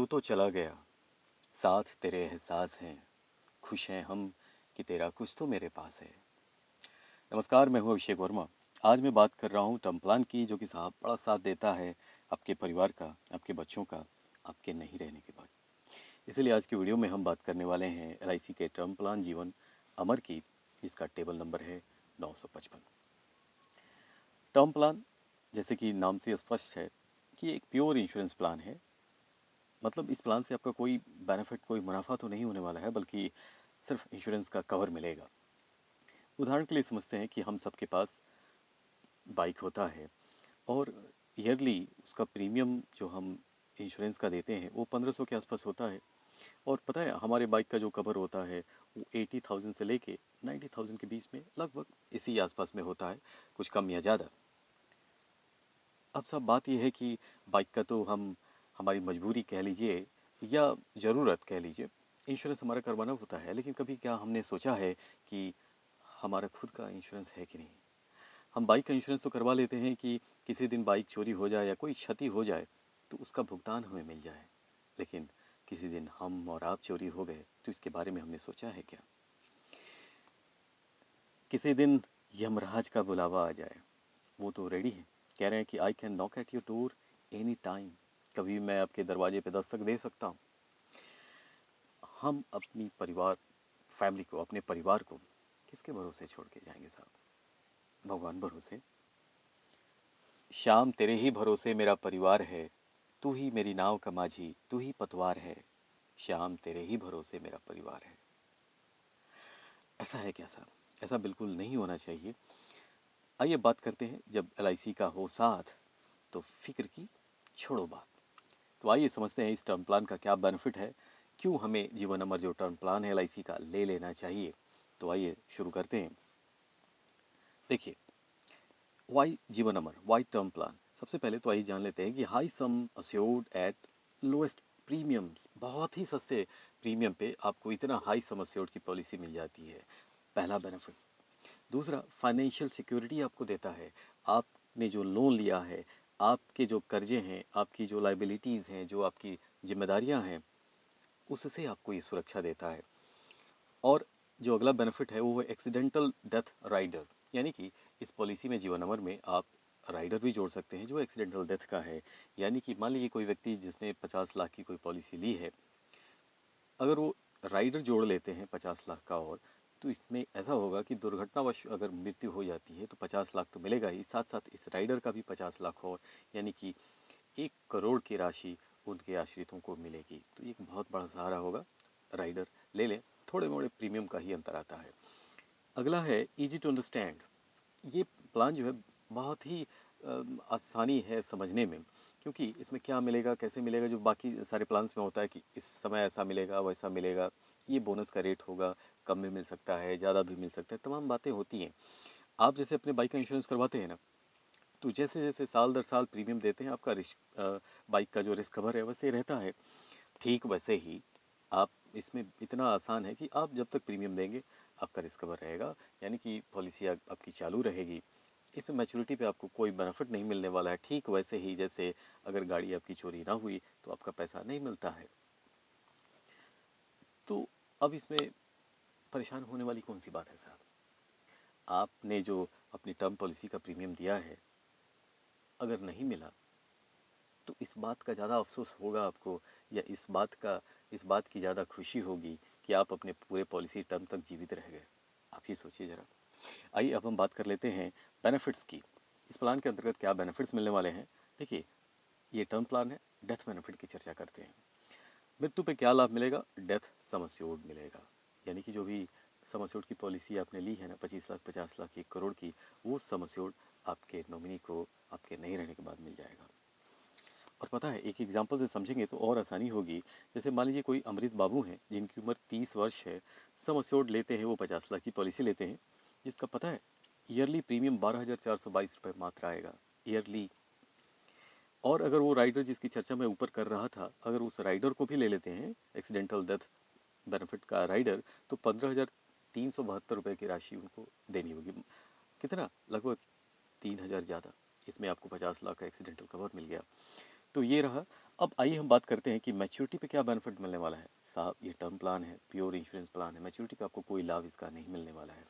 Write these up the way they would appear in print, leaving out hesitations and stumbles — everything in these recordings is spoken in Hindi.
तू तो चला गया, साथ तेरे एहसास हैं, खुश हैं हम कि तेरा कुछ तो मेरे पास है। नमस्कार, मैं हूं अभिषेक वर्मा। आज मैं बात कर रहा हूं टर्म प्लान की, जो कि साहब बड़ा साथ देता है आपके परिवार का, आपके बच्चों का, आपके नहीं रहने के बाद। इसीलिए आज की वीडियो में हम बात करने वाले हैं एलआईसी के टर्म प्लान जीवन अमर की, जिसका टेबल नंबर है 955। टर्म प्लान, जैसे कि नाम से स्पष्ट है कि एक प्योर इंश्योरेंस प्लान है। मतलब इस प्लान से आपका कोई बेनिफिट, कोई मुनाफा तो नहीं होने वाला है, बल्कि सिर्फ इंश्योरेंस का कवर मिलेगा। उदाहरण के लिए समझते हैं कि हम सबके पास बाइक होता है और ईयरली उसका प्रीमियम जो हम इंश्योरेंस का देते हैं वो 1500 के आसपास होता है। और पता है हमारे बाइक का जो कवर होता है वो 80,000 से लेके 90,000 के बीच में लगभग इसी आसपास में होता है, कुछ कम या ज़्यादा। अब सब बात यह है कि बाइक का तो हम हमारी मजबूरी कह लीजिए या ज़रूरत कह लीजिए, इंश्योरेंस हमारा करवाना होता है। लेकिन कभी क्या हमने सोचा है कि हमारा खुद का इंश्योरेंस है कि नहीं? हम बाइक का इंश्योरेंस तो करवा लेते हैं कि किसी दिन बाइक चोरी हो जाए या कोई क्षति हो जाए तो उसका भुगतान हमें मिल जाए। लेकिन किसी दिन हम और आप चोरी हो गए तो इसके बारे में हमने सोचा है क्या? किसी दिन यमराज का बुलावा आ जाए, वो तो रेडी है, कह रहे हैं कि I can knock at your door any time, कभी मैं आपके दरवाजे पे दस्तक दे सकता हूँ। हम अपनी परिवार, फैमिली को, अपने परिवार को किसके भरोसे छोड़ के जाएंगे साहब? भगवान भरोसे। शाम तेरे ही भरोसे मेरा परिवार है, तू ही मेरी नाव का माझी, तू ही पतवार है। शाम तेरे ही भरोसे मेरा परिवार है। ऐसा है क्या साहब? ऐसा बिल्कुल नहीं होना चाहिए। आइए बात करते हैं, जब एलआईसी का हो साथ तो फिक्र की छोड़ो बात। तो आइए समझते हैं इस टर्म प्लान का क्या बेनिफिट है, क्यों हमें जीवन अमर जो टर्म प्लान है एलआईसी का ले लेना चाहिए। तो आइए शुरू करते हैं। देखिए, वाई जीवन अमर, वाई टर्म प्लान। सबसे पहले तो आइए जान लेते हैं कि high sum assured at lowest premiums, बहुत ही सस्ते प्रीमियम पे आपको इतना हाई सम अस्योर्ड की पॉलिसी मिल जाती है। पहला बेनिफिट। दूसरा, फाइनेंशियल सिक्योरिटी आपको देता है। आपने जो लोन लिया है, आपके जो कर्जे हैं, आपकी जो लाइबिलिटीज़ हैं, जो आपकी जिम्मेदारियां हैं, उससे आपको ये सुरक्षा देता है। और जो अगला बेनिफिट है वो है एक्सीडेंटल डेथ राइडर, यानी कि इस पॉलिसी में, जीवन अमर में, आप राइडर भी जोड़ सकते हैं जो एक्सीडेंटल डेथ का है। यानी कि मान लीजिए कोई व्यक्ति जिसने 50 लाख की कोई पॉलिसी ली है, अगर वो राइडर जोड़ लेते हैं 50 लाख का, और तो इसमें ऐसा होगा कि दुर्घटनावश अगर मृत्यु हो जाती है तो 50 लाख तो मिलेगा ही, साथ साथ इस राइडर का भी 50 लाख, और यानी कि 1 करोड़ की राशि उनके आश्रितों को मिलेगी। तो ये एक बहुत बड़ा सहारा होगा। राइडर ले लें, थोड़े मोड़े प्रीमियम का ही अंतर आता है। अगला है इजी टू अंडरस्टैंड। ये प्लान जो है बहुत ही आसानी है समझने में, क्योंकि इसमें क्या मिलेगा, कैसे मिलेगा, जो बाकी सारे प्लान्स में होता है कि इस समय ऐसा मिलेगा, वैसा मिलेगा, ये बोनस का रेट होगा, कम भी मिल सकता है, ज़्यादा भी मिल सकता है, तमाम बातें होती हैं। आप जैसे अपने बाइक का इंश्योरेंस करवाते हैं ना, तो जैसे जैसे साल दर साल प्रीमियम देते हैं, आपका बाइक का जो रिस्क कवर है वैसे रहता है। ठीक वैसे ही आप, इसमें इतना आसान है कि आप जब तक प्रीमियम देंगे आपका रिस्क कवर रहेगा, यानी कि पॉलिसी आपकी चालू रहेगी। इसमें मैच्योरिटी पे आपको कोई बेनिफिट नहीं मिलने वाला है। ठीक वैसे ही जैसे अगर गाड़ी आपकी चोरी ना हुई तो आपका पैसा नहीं मिलता है। तो अब इसमें परेशान होने वाली कौन सी बात है साहब? आपने जो अपनी टर्म पॉलिसी का प्रीमियम दिया है, अगर नहीं मिला तो इस बात का ज़्यादा अफसोस होगा आपको, या इस बात की ज़्यादा खुशी होगी कि आप अपने पूरे पॉलिसी टर्म तक जीवित रह गए? आप ही सोचिए ज़रा। आइए अब हम बात कर लेते हैं बेनिफिट्स की। इस प्लान के अंतर्गत क्या बेनिफिट्स मिलने वाले हैं? देखिए, ये टर्म प्लान है, डेथ बेनिफिट की चर्चा करते हैं। मृत्यु पे क्या लाभ मिलेगा? डेथ सम अस्योर्ड मिलेगा। यानी कि जो भी सम अस्योर्ड की पॉलिसी आपने ली है ना, 25 लाख, 50 लाख, 1 करोड़ की, वो सम अस्योर्ड आपके नॉमिनी को आपके नहीं रहने के बाद मिल जाएगा। और पता है, एक एग्जाम्पल से समझेंगे तो और आसानी होगी। जैसे मान लीजिए कोई अमृत बाबू हैं जिनकी उम्र 30 वर्ष है, सम अस्योर्ड लेते हैं, वो 50 लाख की पॉलिसी लेते हैं, जिसका पता है ईयरली प्रीमियम 12,422 रुपये मात्र आएगा, ईयरली। और अगर वो राइडर जिसकी चर्चा मैं ऊपर कर रहा था, अगर उस राइडर को भी ले लेते हैं, एक्सीडेंटल डेथ बेनिफिट का राइडर, तो 15,372 रुपये की राशि उनको देनी होगी। कितना? लगभग 3,000 ज़्यादा। इसमें आपको 50 लाख का एक्सीडेंटल कवर मिल गया। तो ये रहा अब आइए हम बात करते हैं कि मैच्योरिटी पे क्या बेनिफिट मिलने वाला है। साहब ये टर्म प्लान है, प्योर इंश्योरेंस प्लान है, मैच्योरिटी पे आपको कोई लाभ इसका नहीं मिलने वाला है।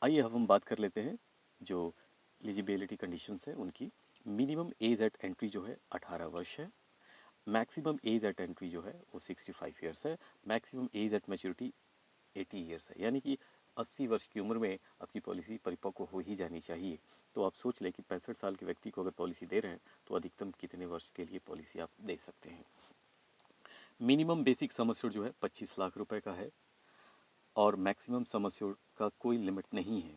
आइए अब हम बात कर लेते हैं जो एलिजिबिलिटी कंडीशंस है उनकी। मिनिमम एज एट एंट्री जो है 18 वर्ष है। मैक्सिमम एज एट एंट्री जो है वो 65 ईयर्स है। Maximum age at maturity 80 years है, यानी कि 80 वर्ष की उम्र में आपकी पॉलिसी परिपक्व हो ही जानी चाहिए। तो आप सोच लें कि 65 साल के व्यक्ति को अगर पॉलिसी दे रहे हैं तो अधिकतम कितने वर्ष के लिए पॉलिसी आप दे सकते हैं। मिनिमम बेसिक सम एश्योर्ड जो है 25 लाख रुपए का है और मैक्सिमम सम एश्योर्ड का कोई लिमिट नहीं है।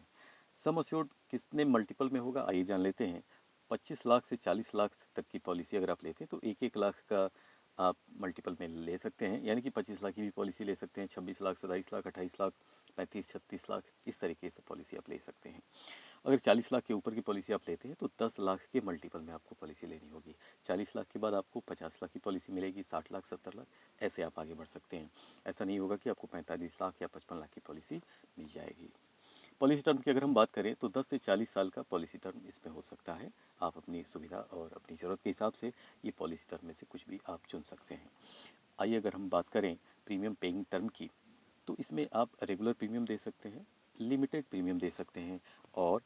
सम एश्योर्ड कितने मल्टीपल में होगा आइए जान लेते हैं। 25 लाख से 40 लाख तक की पॉलिसी अगर आप लेते हैं तो 1-1 लाख का आप मल्टीपल में ले सकते हैं, यानी कि 25 लाख की भी पॉलिसी ले सकते हैं, 26 लाख, 27 लाख, 28 लाख, 35-36 लाख, इस तरीके से पॉलिसी आप ले सकते हैं। अगर 40 लाख के ऊपर की पॉलिसी आप लेते हैं तो 10 लाख के मल्टीपल में आपको पॉलिसी लेनी होगी। 40 लाख के बाद आपको 50 लाख की पॉलिसी मिलेगी, 60 लाख, 70 लाख, ऐसे आप आगे बढ़ सकते हैं। ऐसा नहीं होगा कि आपको 45 लाख या 55 लाख की पॉलिसी मिल जाएगी। पॉलिसी टर्म की अगर हम बात करें तो 10 से 40 साल का पॉलिसी टर्म इसमें हो सकता है। आप अपनी सुविधा और अपनी ज़रूरत के हिसाब से ये पॉलिसी टर्म में से कुछ भी आप चुन सकते हैं। आइए अगर हम बात करें प्रीमियम पेइंग टर्म की, तो इसमें आप रेगुलर प्रीमियम दे सकते हैं, लिमिटेड प्रीमियम दे सकते हैं और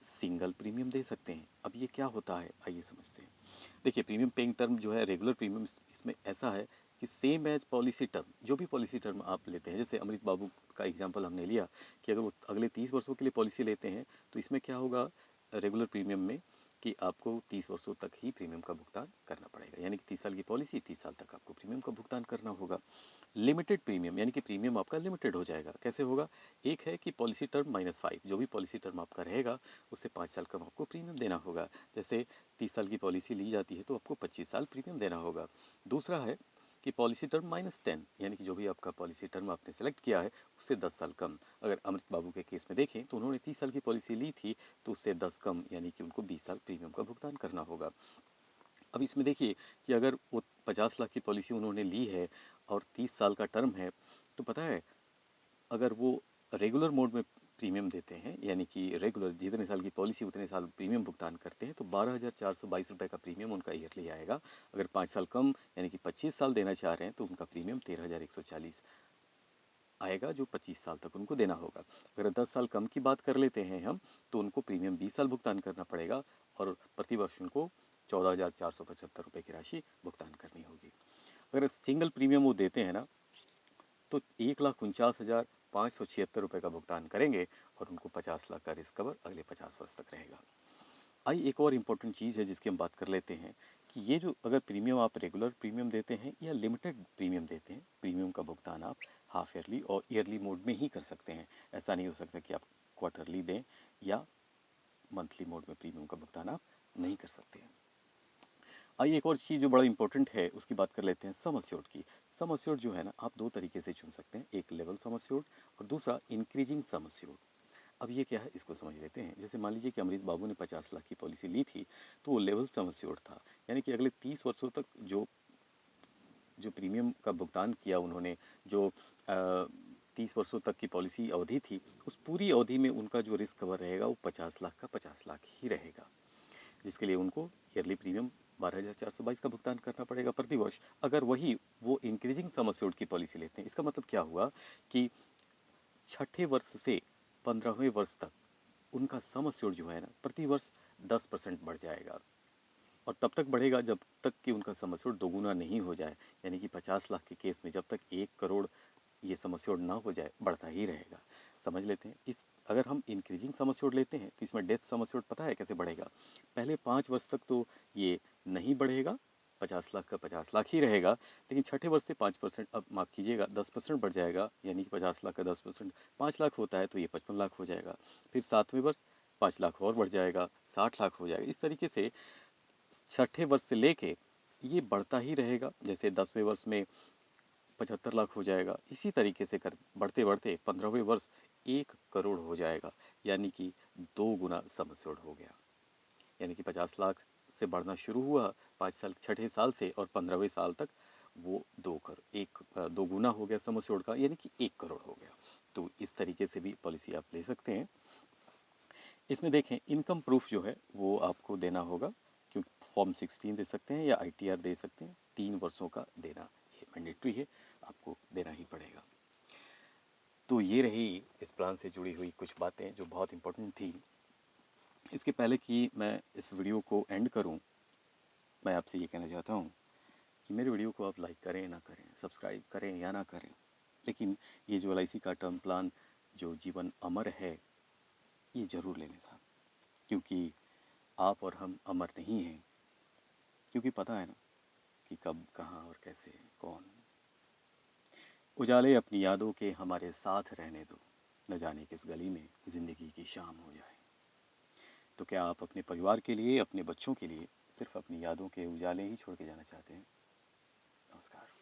सिंगल प्रीमियम दे सकते हैं। अब ये क्या होता है आइए समझते हैं। देखिए प्रीमियम पेइंग टर्म जो है रेगुलर प्रीमियम, इसमें ऐसा है कि सेम एज पॉलिसी टर्म, जो भी पॉलिसी टर्म आप लेते हैं, जैसे अमृत बाबू का एग्जांपल हमने लिया कि अगर वो अगले 30 वर्षों के लिए पॉलिसी लेते हैं तो इसमें क्या होगा रेगुलर प्रीमियम में कि आपको 30 वर्षों तक ही प्रीमियम का भुगतान करना पड़ेगा, यानी कि 30 साल की पॉलिसी, 30 साल तक आपको प्रीमियम का भुगतान करना होगा। लिमिटेड प्रीमियम यानी कि प्रीमियम आपका लिमिटेड हो जाएगा। कैसे होगा? एक है कि पॉलिसी टर्म -5, जो भी पॉलिसी टर्म आपका रहेगा उससे 5 साल कम आपको प्रीमियम देना होगा। जैसे 30 साल की पॉलिसी ली जाती है तो आपको 25 साल प्रीमियम देना होगा। दूसरा है कि पॉलिसी टर्म -10, यानी कि जो भी आपका पॉलिसी टर्म आपने सेलेक्ट किया है उससे 10 साल कम। अगर अमृत बाबू के केस में देखें तो उन्होंने 30 साल की पॉलिसी ली थी तो उससे 10 कम, यानी कि उनको 20 साल प्रीमियम का भुगतान करना होगा। अब इसमें देखिए कि अगर वो 50 लाख की पॉलिसी उन्होंने ली है और 30 साल का टर्म है, तो पता है अगर वो रेगुलर मोड में प्रीमियम देते हैं, यानी कि रेगुलर जितने साल की पॉलिसी उतने साल प्रीमियम भुगतान करते हैं, तो 12,422 रुपये का प्रीमियम उनका ईयरली आएगा। अगर 5 साल कम यानी कि 25 साल देना चाह रहे हैं तो उनका प्रीमियम 13,140 आएगा, जो 25 साल तक उनको देना होगा। अगर 10 साल कम की बात कर लेते हैं हम, तो उनको प्रीमियम 20 साल भुगतान करना पड़ेगा और प्रति वर्ष उनको 14,475 रुपये की राशि भुगतान करनी होगी। अगर सिंगल प्रीमियम वो देते हैं ना, तो 1,49,576 रुपये का भुगतान करेंगे और उनको 50 लाख का रिस्क कवर अगले 50 वर्ष तक रहेगा। आइए एक और इम्पोर्टेंट चीज़ है जिसकी हम बात कर लेते हैं कि ये जो अगर प्रीमियम आप रेगुलर प्रीमियम देते हैं या लिमिटेड प्रीमियम देते हैं, प्रीमियम का भुगतान आप हाफ ईयरली और ईयरली मोड में ही कर सकते हैं। ऐसा नहीं हो सकता कि आप क्वार्टरली दें या मंथली मोड में प्रीमियम का भुगतान आप नहीं कर सकते हैं। आइए एक और चीज़ जो बड़ा इंपॉर्टेंट है उसकी बात कर लेते हैं सम एश्योर्ड की। सम एश्योर्ड जो है ना, आप दो तरीके से चुन सकते हैं, एक लेवल सम एश्योर्ड और दूसरा इंक्रीजिंग सम एश्योर्ड। अब ये क्या है इसको समझ लेते हैं। जैसे मान लीजिए कि अमृत बाबू ने 50 लाख की पॉलिसी ली थी तो वो लेवल सम एश्योर्ड था, यानी कि अगले 30 वर्षों तक जो जो प्रीमियम का भुगतान किया उन्होंने, जो 30 वर्षों तक की पॉलिसी अवधि थी, उस पूरी अवधि में उनका जो रिस्क कवर रहेगा वो 50 लाख का 50 लाख ही रहेगा, जिसके लिए उनको ईयरली प्रीमियम 12,422 का भुगतान करना पड़ेगा प्रति वर्ष। अगर वही वो इंक्रीजिंग सम एश्योर्ड की पॉलिसी लेते हैं, इसका मतलब क्या हुआ कि छठे वर्ष से 15वें वर्ष तक उनका सम एश्योर्ड जो है ना प्रति वर्ष 10% बढ़ जाएगा और तब तक बढ़ेगा जब तक कि उनका सम एश्योर्ड दोगुना नहीं हो जाए, यानी कि 50 लाख के केस में जब तक 1 करोड़ ये सम एश्योर्ड ना हो जाए बढ़ता ही रहेगा। समझ लेते हैं। इस अगर हम इंक्रीजिंग सम एश्योर्ड लेते हैं तो इसमें डेथ सम एश्योर्ड पता है कैसे बढ़ेगा? पहले 5 वर्ष तक तो ये नहीं बढ़ेगा, 50 लाख का 50 लाख ही रहेगा, लेकिन छठे वर्ष से 5%, अब माफ़ कीजिएगा 10% बढ़ जाएगा, यानी कि 50 लाख का 10% 5 लाख होता है तो ये 55 लाख हो जाएगा। फिर 7वें वर्ष 5 लाख और बढ़ जाएगा, 60 लाख हो जाएगा। इस तरीके से छठे वर्ष से लेके ये बढ़ता ही रहेगा। जैसे 10वें वर्ष में 75 लाख हो जाएगा, इसी तरीके से कर बढ़ते बढ़ते 15वें वर्ष 1 करोड़ हो जाएगा, यानी कि 2 गुना सम एश्योर्ड हो गया। यानी कि 50 लाख से बढ़ना शुरू हुआ 5 साल छठे साल से और 15वें साल तक वो 2 गुना हो गया सम एश्योर्ड का, यानी कि 1 करोड़ हो गया। तो इस तरीके से भी पॉलिसी आप ले सकते हैं। इसमें देखें इनकम प्रूफ जो है वो आपको देना होगा, क्योंकि फॉर्म 16 दे सकते हैं या ITR दे सकते हैं। 3 वर्षों का देना ये मैंडेटरी है, आपको देना ही पड़ेगा। तो ये रही इस प्लान से जुड़ी हुई कुछ बातें जो बहुत इम्पोर्टेंट थी। इसके पहले कि मैं इस वीडियो को एंड करूं, मैं आपसे ये कहना चाहता हूं कि मेरे वीडियो को आप लाइक करें ना करें, सब्सक्राइब करें या ना करें, लेकिन ये जो LIC का टर्म प्लान जो जीवन अमर है, ये ज़रूर ले लें साहब, क्योंकि आप और हम अमर नहीं हैं। क्योंकि पता है ना कि कब, कहाँ और कैसे, कौन। उजाले अपनी यादों के हमारे साथ रहने दो, न जाने किस गली में ज़िंदगी की शाम हो जाए। तो क्या आप अपने परिवार के लिए, अपने बच्चों के लिए सिर्फ अपनी यादों के उजाले ही छोड़ के जाना चाहते हैं? नमस्कार।